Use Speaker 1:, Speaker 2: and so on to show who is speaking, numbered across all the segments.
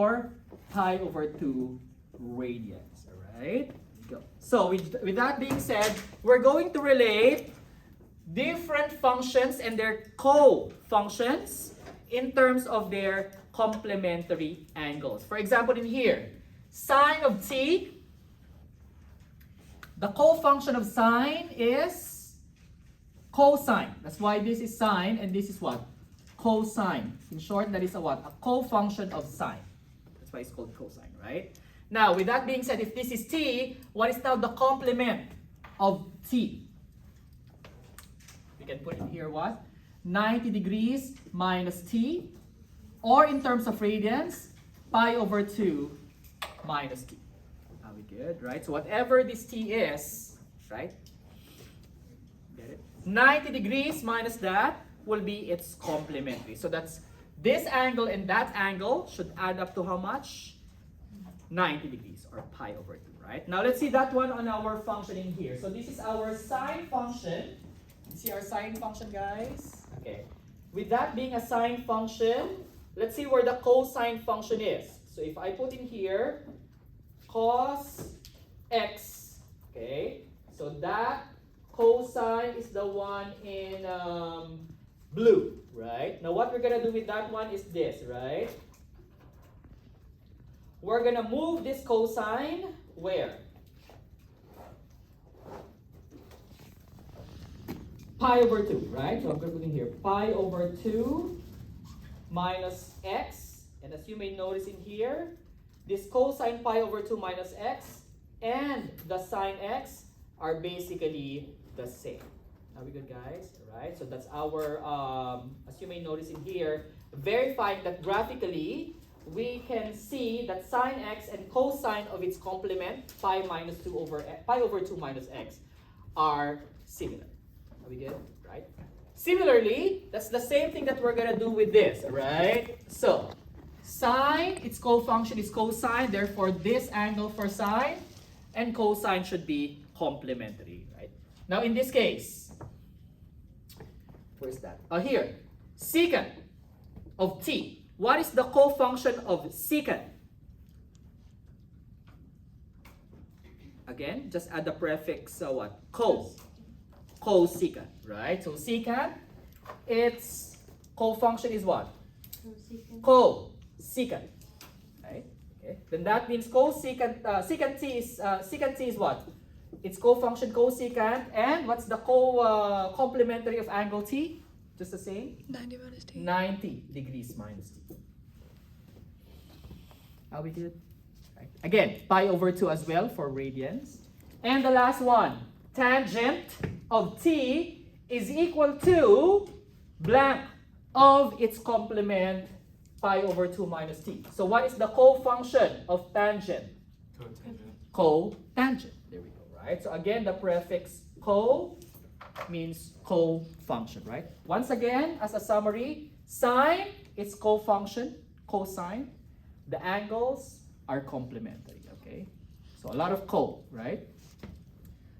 Speaker 1: or pi over 2 radians. Alright? Go. So with that being said, we're going to relate different functions and their co-functions in terms of their complementary angles. For example, in here, sine of t, the co-function of sine is cosine. That's why this is sine and this is what? Cosine. In short, that is a what? A co-function of sine. That's why it's called cosine, right? Now, with that being said, if this is t, what is now the complement of t? We can put in here what? 90 degrees minus t, or in terms of radians, pi over 2 minus t. Are we good, right? So whatever this t is, right? Get it? 90 degrees minus that will be its complementary. So that's this angle and that angle should add up to how much? 90 degrees or pi over 2, right? Now let's see that one on our function in here. So this is our sine function. You see our sine function, guys? Okay. With that being a sine function, let's see where the cosine function is. So if I put in here cos x, okay? So that cosine is the one in blue, right? Now what we're gonna do with that one is this, right? We're gonna move this cosine where? Pi over 2, right? So I'm gonna put in here pi over 2 minus x. And as you may notice in here, this cosine pi over 2 minus x and the sine x are basically the same. Are we good, guys? All right, so that's our, as you may notice in here, verifying that graphically, we can see that sine x and cosine of its complement, pi over 2 minus x, are similar. Are we good? Right? Similarly, that's the same thing that we're gonna do with this, right? So, sine, its co-function is cosine, therefore this angle for sine and cosine should be complementary, right? Now in this case, where's that? Here, secant of t. What is the co-function of secant? Again, just add the prefix what? Cosecant, right? So secant, its co-function is what? Cosecant, right? Okay. Then that means cosecant, secant t is what? Its co-function cosecant, and what's the complementary of angle t? Just the same?
Speaker 2: 90 minus t.
Speaker 1: 90 degrees minus t. Are we good? Right. Again, pi over 2 as well for radians. And the last one, tangent of t is equal to blank of its complement pi over 2 minus t. So what is the co-function of tangent? Cotangent. There we go, right? So again, the prefix co means co-function, right? Once again, as a summary, sine, its co-function, cosine. The angles are complementary, okay? So a lot of co, right?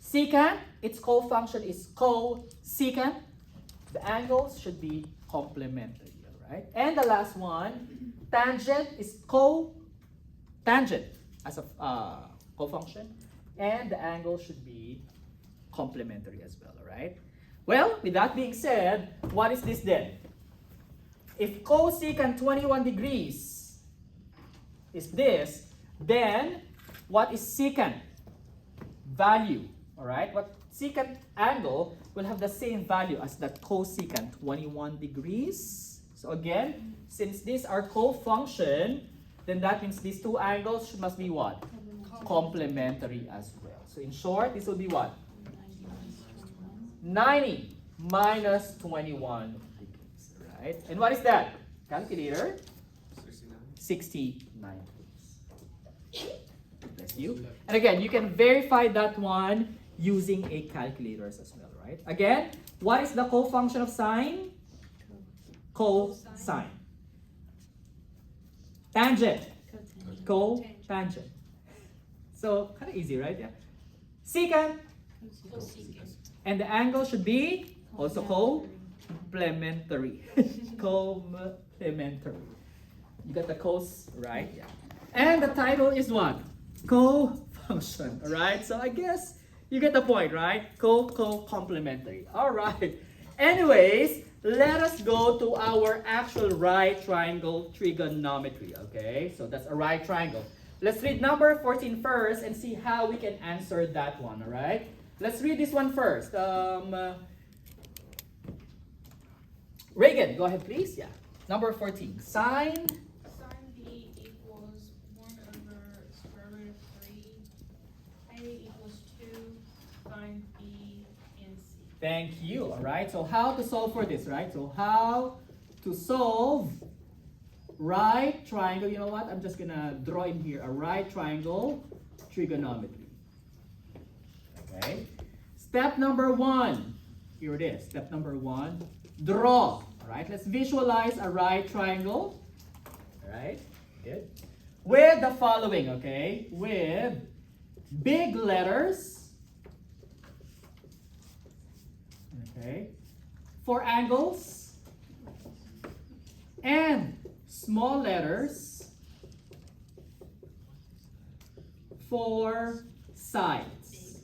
Speaker 1: Secant, its co-function is cosecant. The angles should be complementary, all right? And the last one, tangent is cotangent as a co-function, and the angle should be complementary as well, all right? Well, with that being said, what is this then? If cosecant 21 degrees is this, then what is secant value? All right, what secant angle will have the same value as that cosecant 21 degrees. So again, since these are co-function, then that means these two angles must be what? Complementary as well. So in short, this will be what? 90 minus 21 degrees, right? And what is that? Calculator? 69 degrees. Bless you. And again, you can verify that one using a calculator as well, right? Again, what is the co-function of sine? Cosine. Tangent. Cotangent. So, kind of easy, right? Yeah. Secant. And the angle should be also complementary. Complementary. You got the cos, right? Yeah. And the title is what? Co-function, alright? So I guess you get the point, right? Co-complementary. Alright. Anyways, let us go to our actual right triangle trigonometry, okay? So that's a right triangle. Let's read number 14 first and see how we can answer that one, alright? Let's read this one first. Reagan, go ahead please. Yeah. Number 14. Sine
Speaker 2: B equals 1 over square root of 3. A equals 2. Find B and C.
Speaker 1: Thank you. Alright, so how to solve for this, right? So how to solve right triangle. You know what? I'm just gonna draw in here a right triangle trigonometry. Okay. Step number 1. Here it is. Step number 1. Draw. Alright, let's visualize a right triangle. Alright, good. With the following, okay? With big letters. Okay. For angles. And small letters for sides.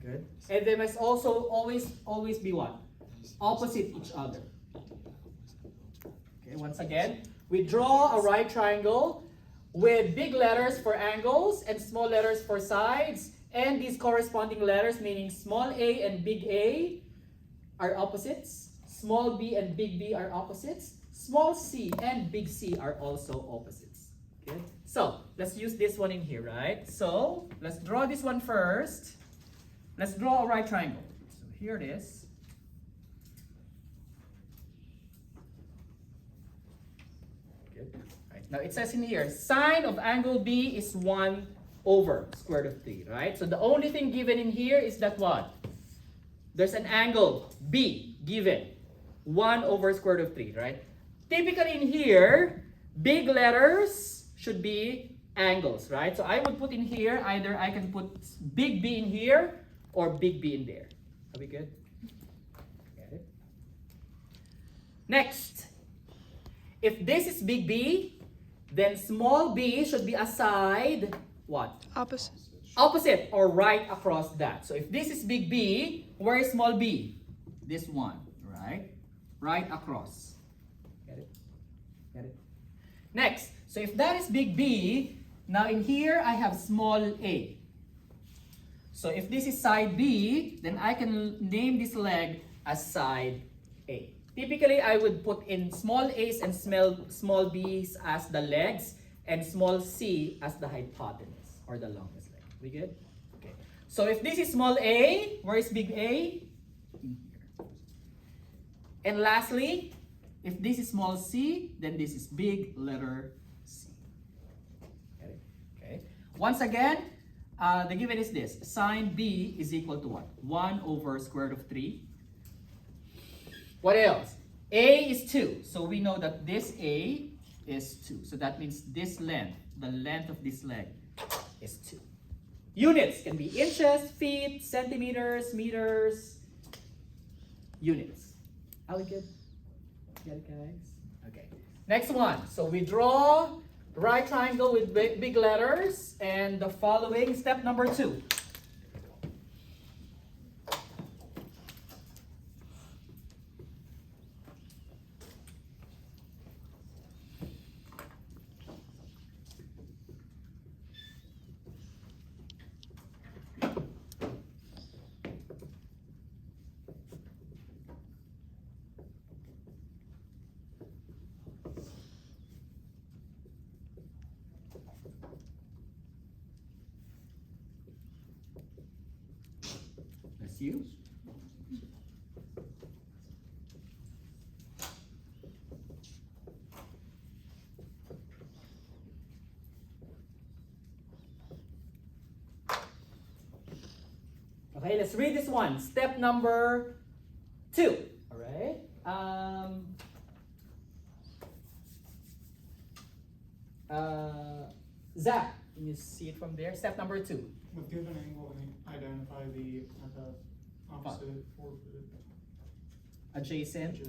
Speaker 1: Good. And they must also always be what? Opposite each other. Okay, once again, we draw a right triangle with big letters for angles and small letters for sides, and these corresponding letters, meaning small a and big A, are opposites. Small b and big B are opposites. Small c and big C are also opposites. Okay? So, let's use this one in here, right? So, let's draw this one first. Let's draw a right triangle. So, here it is. Good. Right. Now, it says in here, sine of angle B is 1 over square root of 3, right? So, the only thing given in here is that what? There's an angle B given. 1 over square root of 3, right? Typically in here, big letters should be angles, right? So I would put in here, either I can put big B in here or big B in there. Are we good? Get it? Next, if this is big B, then small b should be a side, what?
Speaker 3: Opposite.
Speaker 1: Opposite or right across that. So if this is big B, where is small b? This one, right? Right across. Get it? Get it? Next, so if that is big B, now in here I have small a. So if this is side B, then I can name this leg as side A. Typically, I would put in small a's and small b's as the legs and small c as the hypotenuse or the longest leg. We good? Okay. So if this is small a, where is big A? In here. And lastly, if this is small c, then this is big letter C. Get it? Okay. Once again, the given is this. Sine B is equal to what? 1 over square root of 3. What else? A is 2. So we know that this A is 2. So that means this length, the length of this leg is 2. Units can be inches, feet, centimeters, meters, units. Are we good? Get it, guys? Okay. Next one. So we draw right triangle with big letters and the following. Step number 2. You. Okay, let's read this one. Step number 2. All right. Zach, can you see it from there? Step number 2.
Speaker 4: With given angle, identify the opposite,
Speaker 1: Adjacent,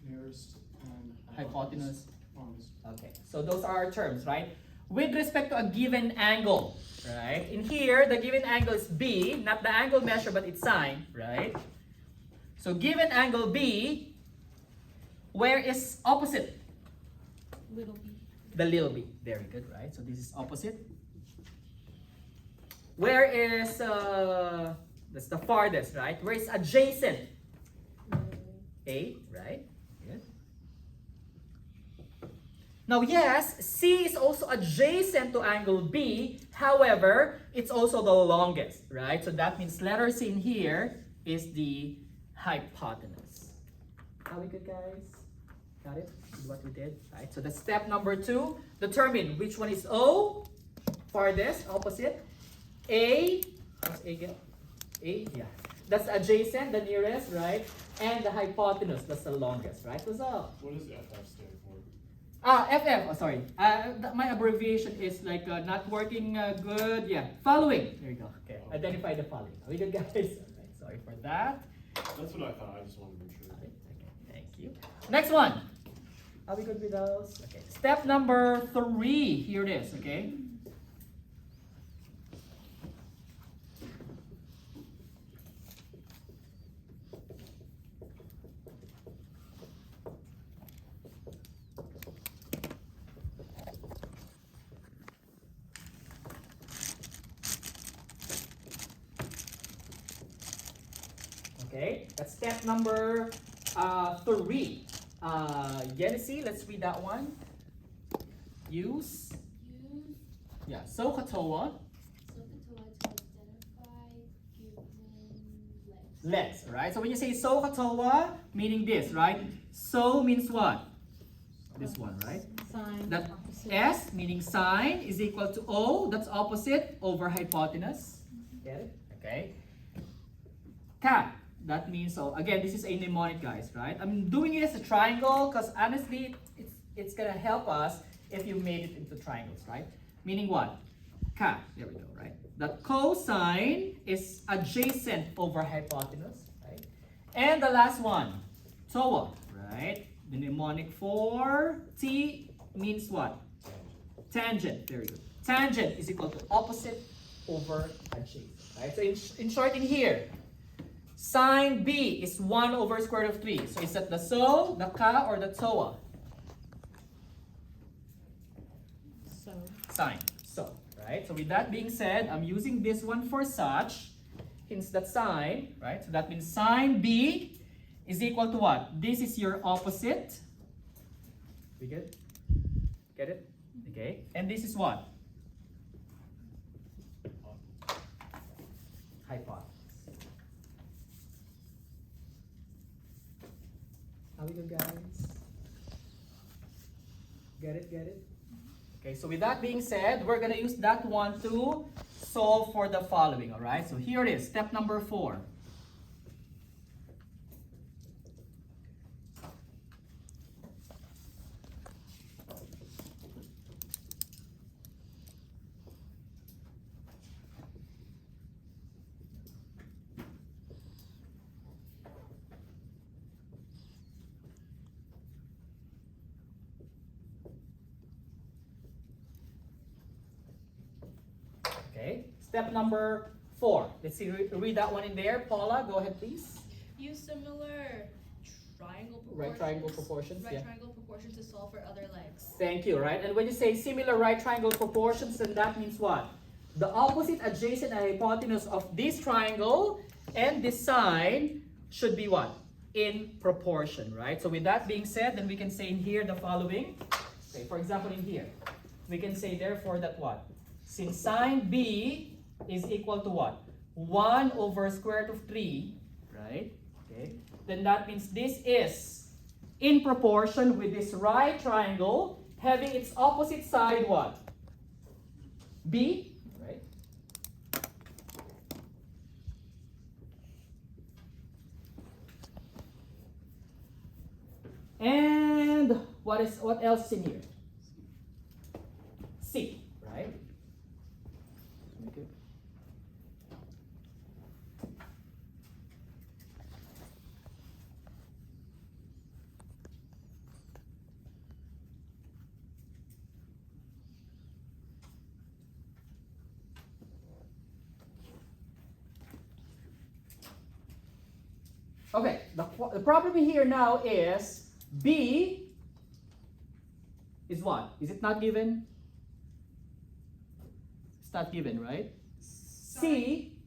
Speaker 4: nearest, and
Speaker 1: hypotenuse.
Speaker 4: Longest.
Speaker 1: Okay, so those are our terms, right? With respect to a given angle, right? In here, the given angle is B, not the angle measure, but its sine, right? So given angle B, where is opposite?
Speaker 2: Little b.
Speaker 1: The little b. Very good, right? So this is opposite. Where is, that's the farthest, right? Where is adjacent? A, right? Good. Now, yes, C is also adjacent to angle B. However, it's also the longest, right? So that means letter C in here is the hypotenuse. Are we good, guys? Got it? This is what we did, right? So that's step number 2. Determine which one is O, farthest, opposite. A, what's A again? A, yeah. That's adjacent, the nearest, right? And the hypotenuse, that's the longest, right? What's up?
Speaker 3: What does FF stand for?
Speaker 1: FF, oh sorry. My abbreviation is like not working good. Yeah, following. There you go. Okay, identify the following. Are we good, guys? Alright, sorry for that.
Speaker 3: That's what I thought. I just wanted to make sure.
Speaker 1: Okay, thank you. Next one. Are we good with those? Okay. Step number 3. Here it is. Okay. Okay, that's step number 3. Genesis, let's read that one. Use. Yeah, SOHCAHTOA.
Speaker 5: To identify given legs.
Speaker 1: Legs, right? So when you say SOHCAHTOA, meaning this, right? So means what? This one, right?
Speaker 2: Sine.
Speaker 1: That S meaning sine is equal to O, that's opposite over hypotenuse. Get it? Okay. Cat, that means, so again, this is a mnemonic, guys, right? I'm doing it as a triangle because honestly, it's gonna help us if you made it into triangles, right? Meaning what? Cat, there we go, right? That cosine is adjacent over hypotenuse, right? And the last one, TOA, right? The mnemonic for T means what? Tangent, very good. Tangent is equal to opposite over adjacent, right? So in short, in here, sine B is 1 over square root of 3. So is that the SO, the KA, or the TOA?
Speaker 2: So.
Speaker 1: Sine. So, right? So with that being said, I'm using this one for such. Hence that sine, right? So that means sine B is equal to what? This is your opposite. We good? Get it? Okay. And this is what? Hypotenuse. Are we good, guys? Get it? Get it? Okay, so with that being said, we're gonna use that one to solve for the following, all right? So here it is, step number 4. Okay, step number 4. Let's see, read that one in there. Paula, go ahead, please.
Speaker 5: Use similar triangle proportions.
Speaker 1: Right triangle proportions,
Speaker 5: Right
Speaker 1: yeah.
Speaker 5: triangle proportions to solve for other legs.
Speaker 1: Thank you, right? And when you say similar right triangle proportions, then that means what? The opposite, adjacent, and hypotenuse of this triangle and this sine should be what? In proportion, right? So with that being said, then we can say in here the following. Okay, for example, in here, we can say therefore that what? Since sine B is equal to what? 1 over square root of 3, right? Okay. Then that means this is in proportion with this right triangle having its opposite side what? B, right? And what else in here? C, right? Okay. Okay, the problem here now is B is what? Is it not given? It's not given, right? C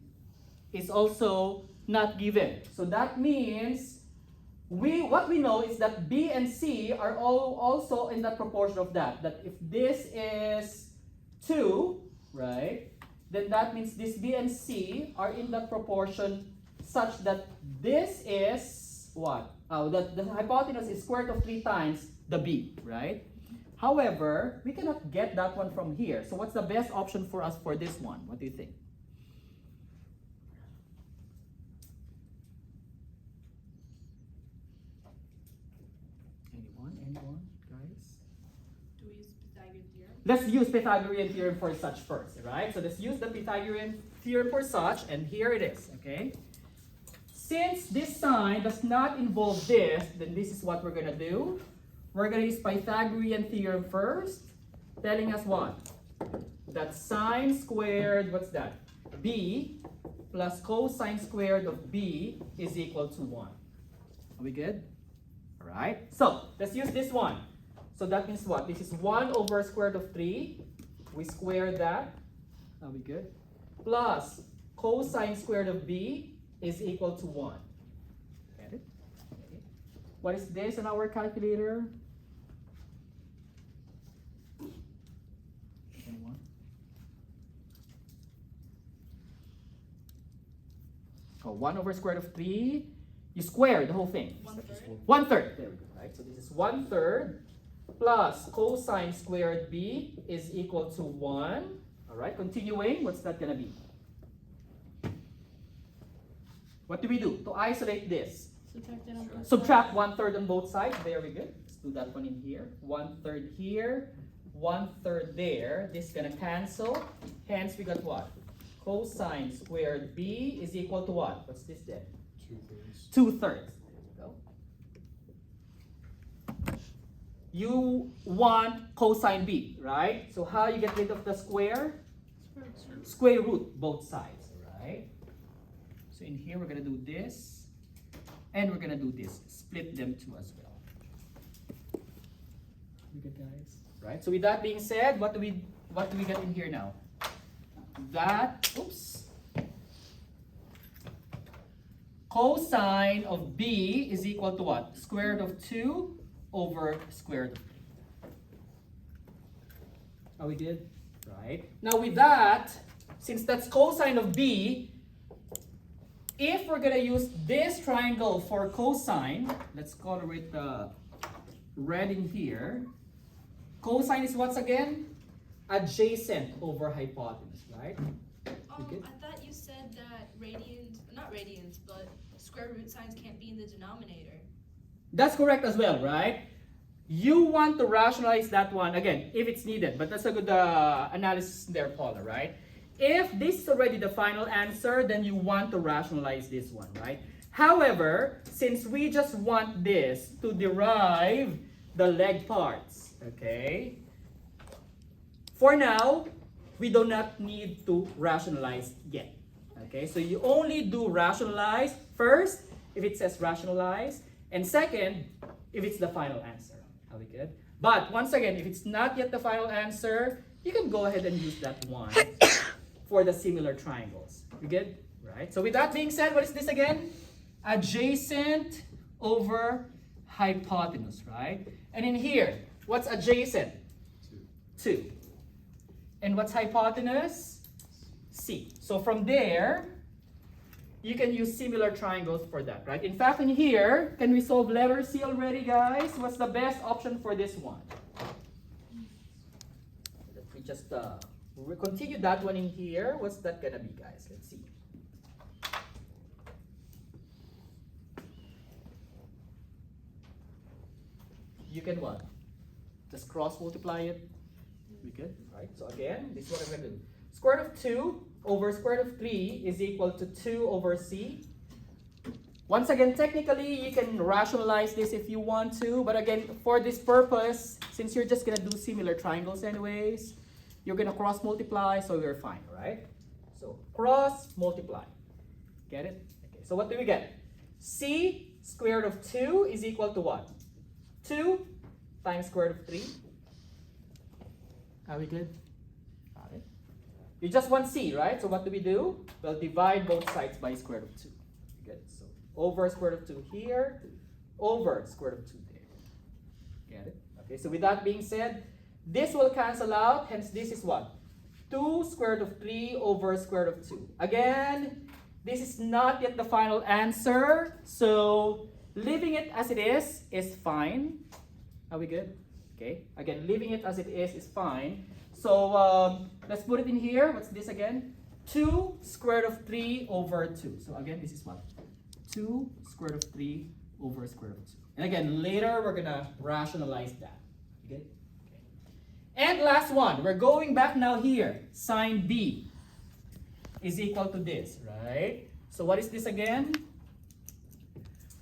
Speaker 1: is also not given. So that means what we know is that B and C are all also in that proportion of that. That if this is 2, right? Then that means this B and C are in that proportion such that this is what? The hypotenuse is square root of 3 times the B, right? However, we cannot get that one from here. So what's the best option for us for this one? What do you think? Anyone, guys?
Speaker 5: Do we use Pythagorean theorem?
Speaker 1: Let's use Pythagorean theorem for such first, right? So let's use the Pythagorean theorem for such, and here it is, okay? Since this sign does not involve this, then this is what we're gonna do. We're gonna use Pythagorean theorem first, telling us what? That sine squared, what's that? B plus cosine squared of B is equal to 1. Are we good? All right. So let's use this one. So that means what? This is 1 over square root of 3. We square that. Are we good? Plus cosine squared of B is equal to 1. Get it? Okay. What is this in our calculator? Anyone? Oh, 1 over square root of 3. You square the whole thing.
Speaker 5: 1/3.
Speaker 1: 1/3. There we go. Right. So this is 1/3 plus cosine squared B is equal to 1. All right. Continuing. What's that gonna be? What do we do to isolate this?
Speaker 5: Subtract it on both
Speaker 1: Subtract 1/3 on both sides. Very good. Let's do that one in here. 1/3 here, 1/3 there. This is gonna cancel. Hence, we got what? Cosine squared B is equal to what? What's this then?
Speaker 3: 2/3.
Speaker 1: 2/3. There we go. You want cosine B, right? So how you get rid of the square? Square root both sides, right? So in here we're gonna do this, and we're gonna do this. Split them two as well. You good, guys? Right. So with that being said, what do we get in here now? That cosine of B is equal to what? Square root of 2 over square root of 3. Are we good? Right. Now with that, since that's cosine of B, if we're gonna use this triangle for cosine, let's color it red in here. Cosine is what's again? Adjacent over hypotenuse, right? Okay.
Speaker 5: I thought you said that not radians, but square root signs can't be in the denominator.
Speaker 1: That's correct as well, right? You want to rationalize that one again if it's needed, but that's a good analysis there, Paula, right? If this is already the final answer, then you want to rationalize this one, right? However, since we just want this to derive the leg parts, okay? For now, we do not need to rationalize yet, okay? So you only do rationalize first if it says rationalize, and second, if it's the final answer. Are we good? But once again, if it's not yet the final answer, you can go ahead and use that one for the similar triangles. We good? Right? So with that being said, what is this again? Adjacent over hypotenuse, right? And in here, what's adjacent? 2. And what's hypotenuse? C. So from there, you can use similar triangles for that, right? In fact, in here, can we solve letter C already, guys? What's the best option for this one? Let me just we'll continue that one in here. What's that gonna be, guys? Let's see. You can what? Just cross multiply it. We good? Right. So again, this is what I'm gonna do. Square root of 2 over square root of 3 is equal to 2 over C. Once again, technically, you can rationalize this if you want to, but again, for this purpose, since you're just gonna do similar triangles anyways, you're gonna cross multiply, so we're fine, right? So cross multiply. Get it? Okay. So what do we get? C square root of 2 is equal to what? 2 times square root of 3. Are we good? Got it. You just want C, right? So what do? We'll divide both sides by square root of 2. Good. So over square root of 2 here, over square root of 2 there. Get it? Okay, so with that being said, this will cancel out, hence this is what? 2 square root of 3 over square root of 2. Again, this is not yet the final answer, so leaving it as it is fine. Are we good? Okay, again, leaving it as it is fine. So let's put it in here. What's this again? 2 square root of 3 over 2. So again, this is what? 2 square root of 3 over square root of 2. And again, later we're gonna rationalize that. Okay? And last one, we're going back now here. Sine B is equal to this, right? So what is this again?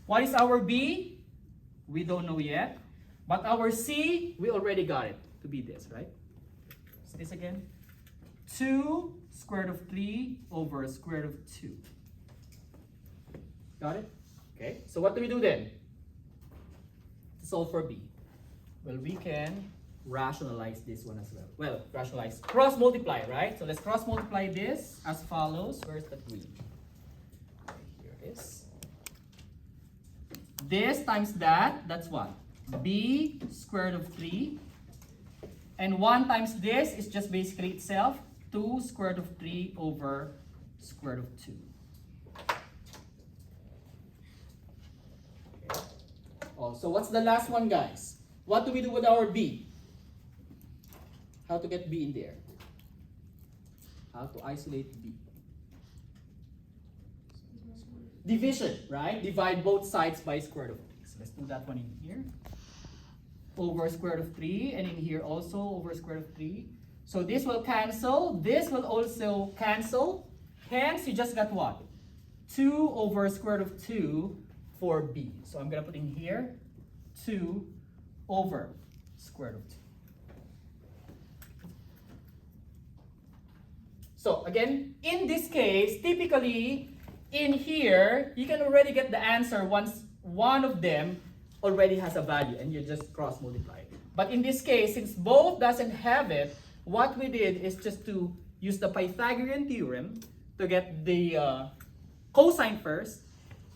Speaker 1: What is our B? We don't know yet. But our C, we already got it to be this, right? So this again. 2 square root of 3 over square root of 2. Got it? Okay, so what do we do then? To solve for B. Well, we can rationalize this one as well. Well, rationalize. Cross multiply, right? So let's cross multiply this as follows. Where's the green? Okay, here it is. This times that, that's what? B square root of 3. And 1 times this is just basically itself. 2 square root of 3 over square root of 2. Okay. Oh, so what's the last one, guys? What do we do with our B? How to get B in there? How to isolate B? Division, right? Divide both sides by square root of 3. So let's do that one in here. Over square root of 3, and in here also over square root of 3. So this will cancel. This will also cancel. Hence, you just got what? 2 over square root of 2 for B. So I'm going to put in here 2 over square root of 2. So again, in this case, typically in here, you can already get the answer once one of them already has a value and you just cross multiply. But in this case, since both doesn't have it, what we did is just to use the Pythagorean theorem to get the cosine first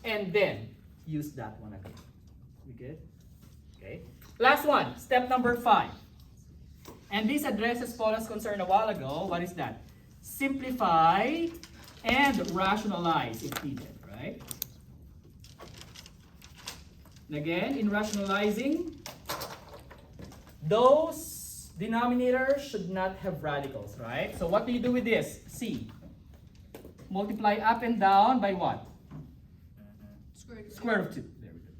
Speaker 1: and then use that one again. We good? Okay. Last one, step number 5. And this addresses Paula's concern a while ago. What is that? Simplify and rationalize if needed, right? And again, in rationalizing, those denominators should not have radicals, right? So what do you do with this? C. Multiply up and down by what? Square root of 2. There we go.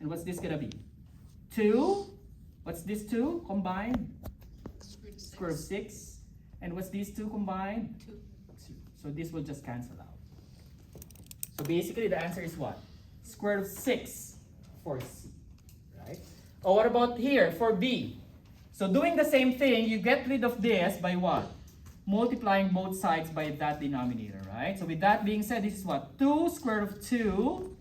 Speaker 1: And what's this gonna be? 2. What's this 2 combined? Square root of 6. And what's these 2 combined? 2. So this will just cancel out. So basically the answer is what? Square root of 6 for C, right? Or what about here for B? So doing the same thing, you get rid of this by what? Multiplying both sides by that denominator, right? So with that being said, this is what? 2 square root of 2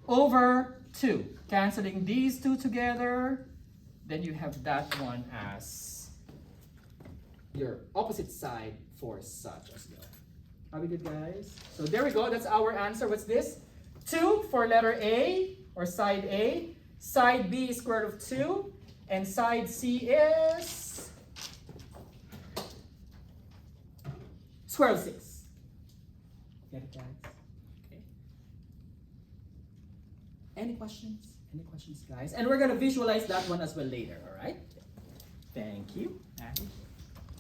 Speaker 1: over 2. Canceling these 2 together, then you have that one as your opposite side for such as well. Are we good, guys? So there we go. That's our answer. What's this? 2 for letter A or side A. Side B is square root of 2. And side C is square root of 6. Get it, guys? Okay. Any questions? Any questions, guys? And we're going to visualize that one as well later, all right? Thank you.